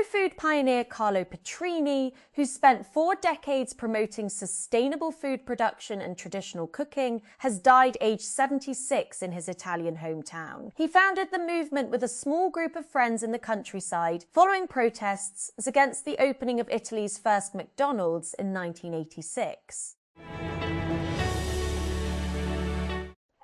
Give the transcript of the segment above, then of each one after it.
Pro-food pioneer Carlo Petrini, who spent 4 decades promoting sustainable food production and traditional cooking, has died aged 76 in his Italian hometown. He founded the movement with a small group of friends in the countryside following protests against the opening of Italy's first McDonald's in 1986.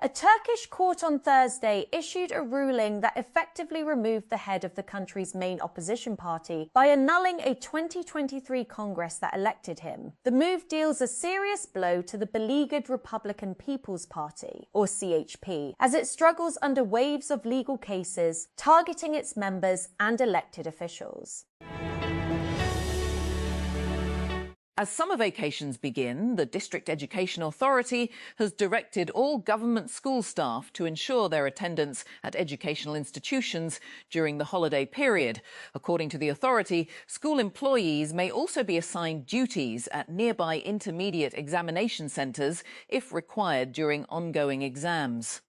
A Turkish court on Thursday issued a ruling that effectively removed the head of the country's main opposition party by annulling a 2023 Congress that elected him. The move deals a serious blow to the beleaguered Republican People's Party, or CHP, as it struggles under waves of legal cases targeting its members and elected officials. As summer vacations begin, the District Education Authority has directed all government school staff to ensure their attendance at educational institutions during the holiday period. According to the authority, school employees may also be assigned duties at nearby intermediate examination centres if required during ongoing exams.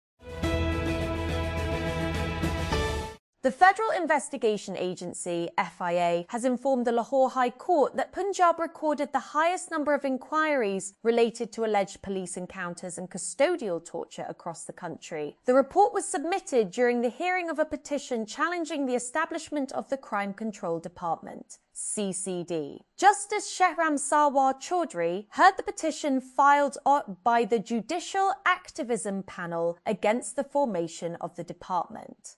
The Federal Investigation Agency, FIA, has informed the Lahore High Court that Punjab recorded the highest number of inquiries related to alleged police encounters and custodial torture across the country. The report was submitted during the hearing of a petition challenging the establishment of the Crime Control Department, CCD. Justice Shehram Sarwar Chaudhry heard the petition filed by the Judicial Activism Panel against the formation of the department.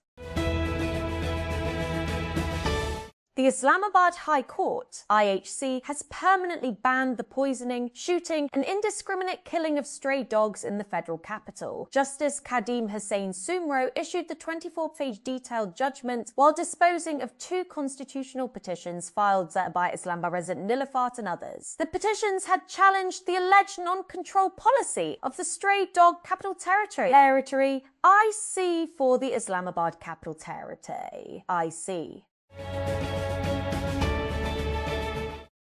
The Islamabad High Court, IHC, has permanently banned the poisoning, shooting and indiscriminate killing of stray dogs in the federal capital. Justice Kadim Hussain Sumro issued the 24-page detailed judgment while disposing of 2 constitutional petitions filed by Islamabad resident Nilafat and others. The petitions had challenged the alleged non-control policy of the Stray Dog Capital Territory, IC for the Islamabad Capital Territory, IC.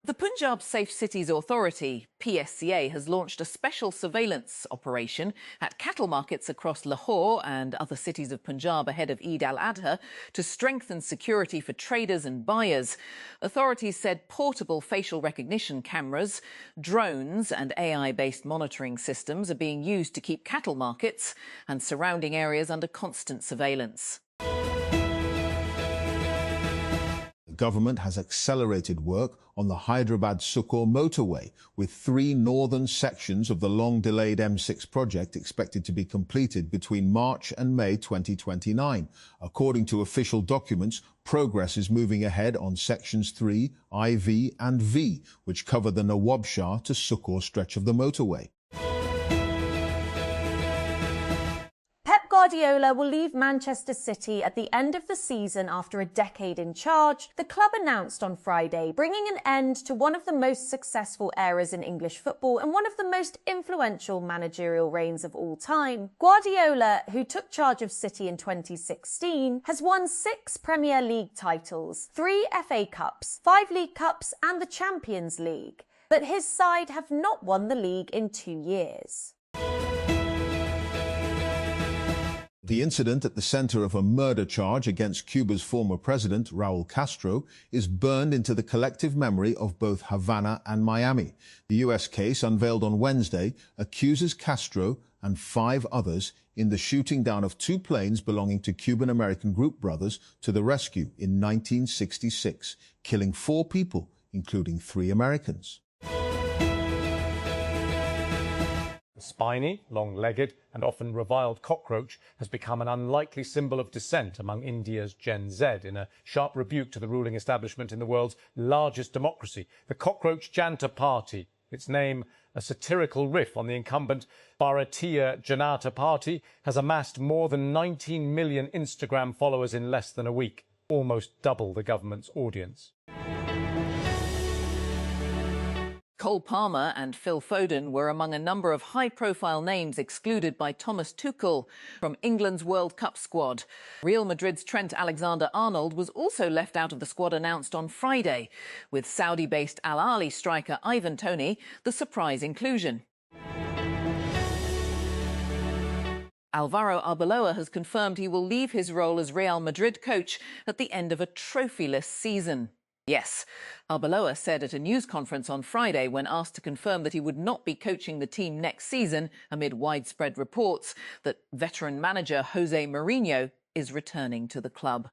The Punjab Safe Cities Authority, PSCA, has launched a special surveillance operation at cattle markets across Lahore and other cities of Punjab ahead of Eid al-Adha to strengthen security for traders and buyers. Authorities said portable facial recognition cameras, drones and AI-based monitoring systems are being used to keep cattle markets and surrounding areas under constant surveillance. The government has accelerated work on the Hyderabad-Sukkur motorway, with 3 northern sections of the long-delayed M6 project expected to be completed between March and May 2029. According to official documents, progress is moving ahead on sections 3, IV and V, which cover the Nawab Shah to Sukkur stretch of the motorway. Guardiola will leave Manchester City at the end of the season after a decade in charge, the club announced on Friday, bringing an end to one of the most successful eras in English football and one of the most influential managerial reigns of all time. Guardiola, who took charge of City in 2016, has won 6 Premier League titles, 3 FA Cups, 5 League Cups and the Champions League. But his side have not won the league in 2 years. The incident at the center of a murder charge against Cuba's former president, Raul Castro, is burned into the collective memory of both Havana and Miami. The U.S. case, unveiled on Wednesday, accuses Castro and 5 others in the shooting down of 2 planes belonging to Cuban-American group Brothers to the Rescue in 1966, killing 4 people, including 3 Americans. The spiny, long-legged and often reviled cockroach has become an unlikely symbol of dissent among India's Gen Z in a sharp rebuke to the ruling establishment in the world's largest democracy, the Cockroach Janta Party. Its name, a satirical riff on the incumbent Bharatiya Janata Party, has amassed more than 19 million Instagram followers in less than a week, almost double the government's audience. Cole Palmer and Phil Foden were among a number of high-profile names excluded by Thomas Tuchel from England's World Cup squad. Real Madrid's Trent Alexander-Arnold was also left out of the squad announced on Friday, with Saudi-based Al Ahly striker Ivan Toney the surprise inclusion. Alvaro Arbeloa has confirmed he will leave his role as Real Madrid coach at the end of a trophyless season. Yes, Arbeloa said at a news conference on Friday when asked to confirm that he would not be coaching the team next season amid widespread reports that veteran manager Jose Mourinho is returning to the club.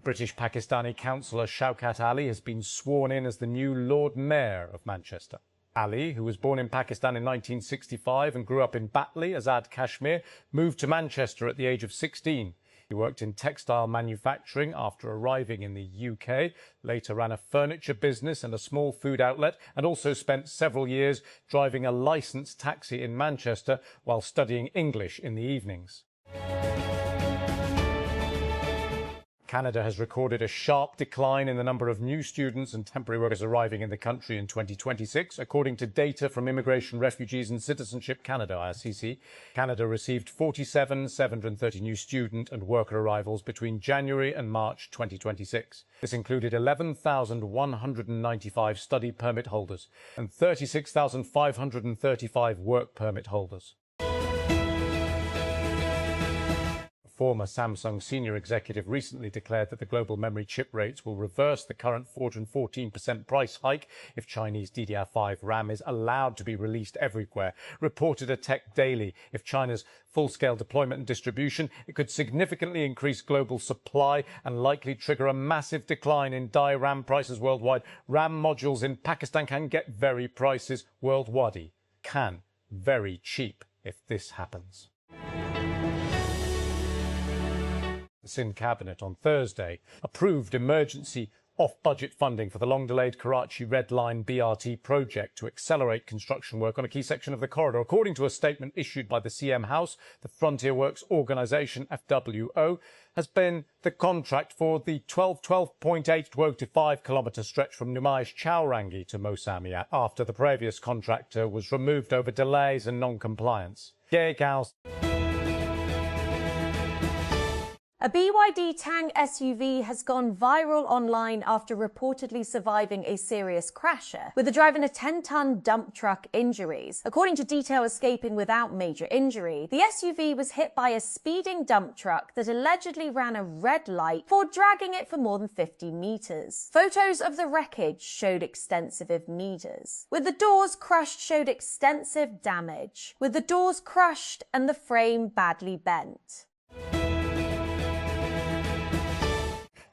British Pakistani councillor Shaukat Ali has been sworn in as the new Lord Mayor of Manchester. Ali, who was born in Pakistan in 1965 and grew up in Batley, Azad Kashmir, moved to Manchester at the age of 16. He worked in textile manufacturing after arriving in the UK, later ran a furniture business and a small food outlet, and also spent several years driving a licensed taxi in Manchester while studying English in the evenings. Canada has recorded a sharp decline in the number of new students and temporary workers arriving in the country in 2026. According to data from Immigration, Refugees and Citizenship Canada, IRCC, Canada received 47,730 new student and worker arrivals between January and March 2026. This included 11,195 study permit holders and 36,535 work permit holders. Former Samsung senior executive recently declared that the global memory chip rates will reverse the current 414% price hike if Chinese DDR5 RAM is allowed to be released everywhere. Reported a Tech Daily, if China's full-scale deployment and distribution, it could significantly increase global supply and likely trigger a massive decline in die RAM prices worldwide. RAM modules in Pakistan can get very prices worldwide. Can very cheap if this happens. The Sindh Cabinet on Thursday approved emergency off-budget funding for the long-delayed Karachi Red Line BRT project to accelerate construction work on a key section of the corridor. According to a statement issued by the CM House, the Frontier Works Organisation, FWO, has been the contract for the 12.8 to 5-kilometre stretch from Numaish Chowrangi to Mosamiat after the previous contractor was removed over delays and non-compliance. A BYD Tang SUV has gone viral online after reportedly surviving a serious crasher, with the driver in a 10-ton dump truck injuries. According to detail escaping without major injury, the SUV was hit by a speeding dump truck that allegedly ran a red light before dragging it for more than 50 meters. Photos of the wreckage showed extensive meters. With the doors crushed showed extensive damage, with the doors crushed and the frame badly bent.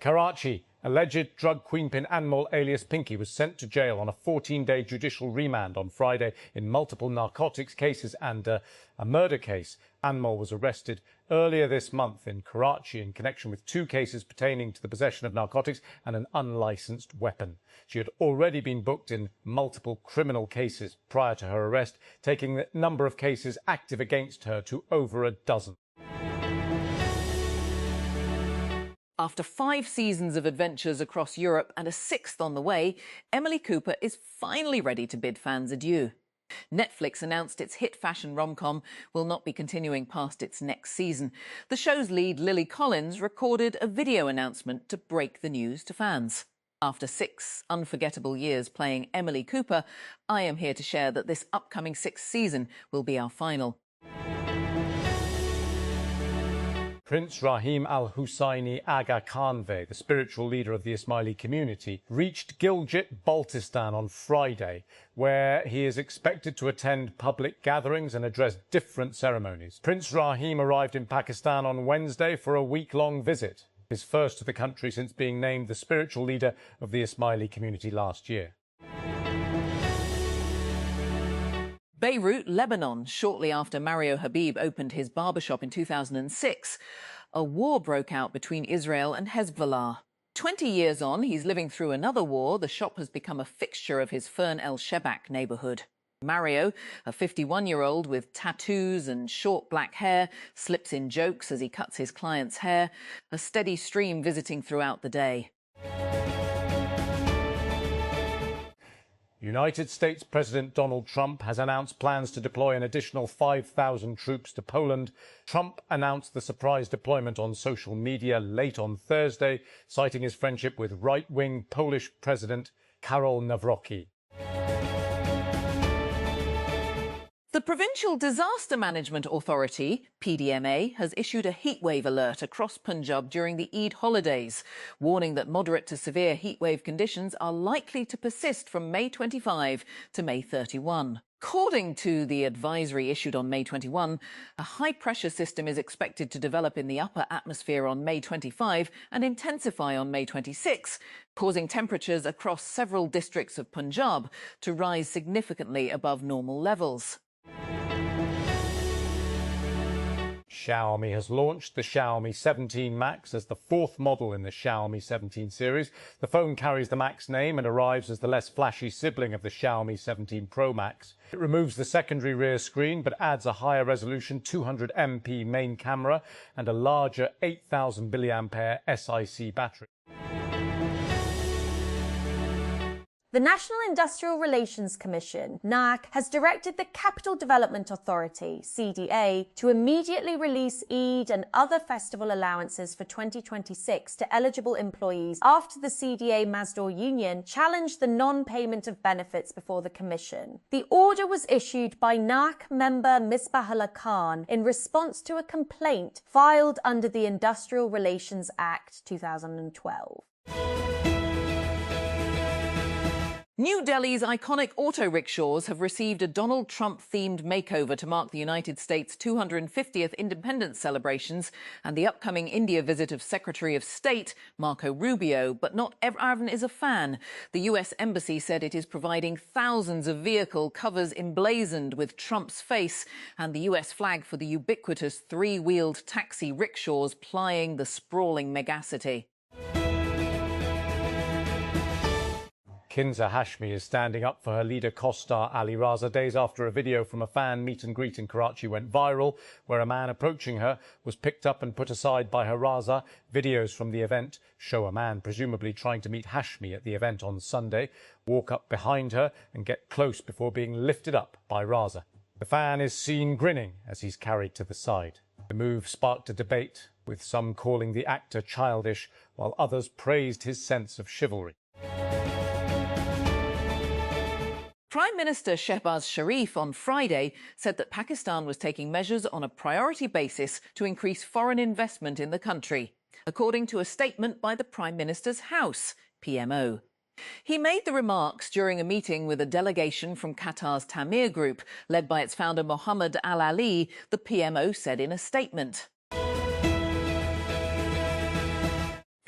Karachi. Alleged drug queenpin Anmol alias Pinky was sent to jail on a 14-day judicial remand on Friday in multiple narcotics cases and a murder case. Anmol was arrested earlier this month in Karachi in connection with 2 cases pertaining to the possession of narcotics and an unlicensed weapon. She had already been booked in multiple criminal cases prior to her arrest, taking the number of cases active against her to over a dozen. After 5 seasons of adventures across Europe and a 6th on the way, Emily Cooper is finally ready to bid fans adieu. Netflix announced its hit fashion rom-com will not be continuing past its next season. The show's lead, Lily Collins, recorded a video announcement to break the news to fans. After 6 unforgettable years playing Emily Cooper, I am here to share that this upcoming 6th season will be our final. Prince Rahim Al Husseini Aga Khanve, the spiritual leader of the Ismaili community, reached Gilgit-Baltistan on Friday, where he is expected to attend public gatherings and address different ceremonies. Prince Rahim arrived in Pakistan on Wednesday for a week-long visit, his first to the country since being named the spiritual leader of the Ismaili community last year. Beirut, Lebanon, shortly after Mario Habib opened his barbershop in 2006, a war broke out between Israel and Hezbollah. 20 years on, he's living through another war. The shop has become a fixture of his Fern El Shebak neighbourhood. Mario, a 51-year-old with tattoos and short black hair, slips in jokes as he cuts his clients' hair, a steady stream visiting throughout the day. United States President Donald Trump has announced plans to deploy an additional 5,000 troops to Poland. Trump announced the surprise deployment on social media late on Thursday, citing his friendship with right-wing Polish President Karol Nawrocki. The Provincial Disaster Management Authority, PDMA, has issued a heatwave alert across Punjab during the Eid holidays, warning that moderate to severe heatwave conditions are likely to persist from May 25 to May 31. According to the advisory issued on May 21, a high-pressure system is expected to develop in the upper atmosphere on May 25 and intensify on May 26, causing temperatures across several districts of Punjab to rise significantly above normal levels. Xiaomi has launched the Xiaomi 17 Max as the fourth model in the Xiaomi 17 series. The phone carries the Max name and arrives as the less flashy sibling of the Xiaomi 17 Pro Max. It removes the secondary rear screen but adds a higher resolution 200 MP main camera and a larger 8000 mAh SiC battery. The National Industrial Relations Commission, NAC, has directed the Capital Development Authority, CDA, to immediately release Eid and other festival allowances for 2026 to eligible employees after the CDA Mazdoor Union challenged the non-payment of benefits before the Commission. The order was issued by NAC member Misbahullah Khan in response to a complaint filed under the Industrial Relations Act 2012. New Delhi's iconic auto rickshaws have received a Donald Trump-themed makeover to mark the United States' 250th independence celebrations and the upcoming India visit of Secretary of State Marco Rubio. But not everyone is a fan. The US Embassy said it is providing thousands of vehicle covers emblazoned with Trump's face and the US flag for the ubiquitous three-wheeled taxi rickshaws plying the sprawling megacity. Kinza Hashmi is standing up for her leader co-star Ali Raza days after a video from a fan meet and greet in Karachi went viral, where a man approaching her was picked up and put aside by her Raza. Videos from the event show a man presumably trying to meet Hashmi at the event on Sunday, walk up behind her and get close before being lifted up by Raza. The fan is seen grinning as he's carried to the side. The move sparked a debate, with some calling the actor childish, while others praised his sense of chivalry. Prime Minister Shehbaz Sharif on Friday said that Pakistan was taking measures on a priority basis to increase foreign investment in the country, according to a statement by the Prime Minister's House, PMO. He made the remarks during a meeting with a delegation from Qatar's Tamir Group, led by its founder Mohammed Al Ali, the PMO said in a statement.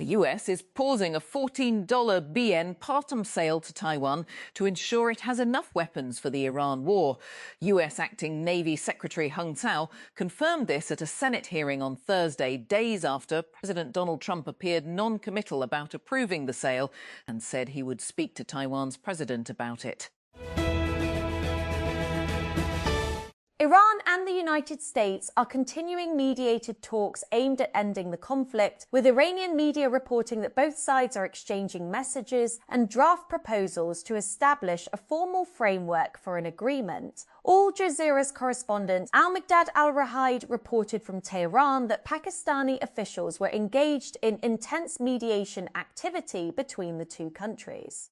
The US is pausing a $14 BN Partum sale to Taiwan to ensure it has enough weapons for the Iran war. US Acting Navy Secretary Hung Sao confirmed this at a Senate hearing on Thursday, days after President Donald Trump appeared non-committal about approving the sale and said he would speak to Taiwan's president about it. Iran and the United States are continuing mediated talks aimed at ending the conflict, with Iranian media reporting that both sides are exchanging messages and draft proposals to establish a formal framework for an agreement. Al Jazeera's correspondent Al-Miqdad al-Rahaid reported from Tehran that Pakistani officials were engaged in intense mediation activity between the two countries.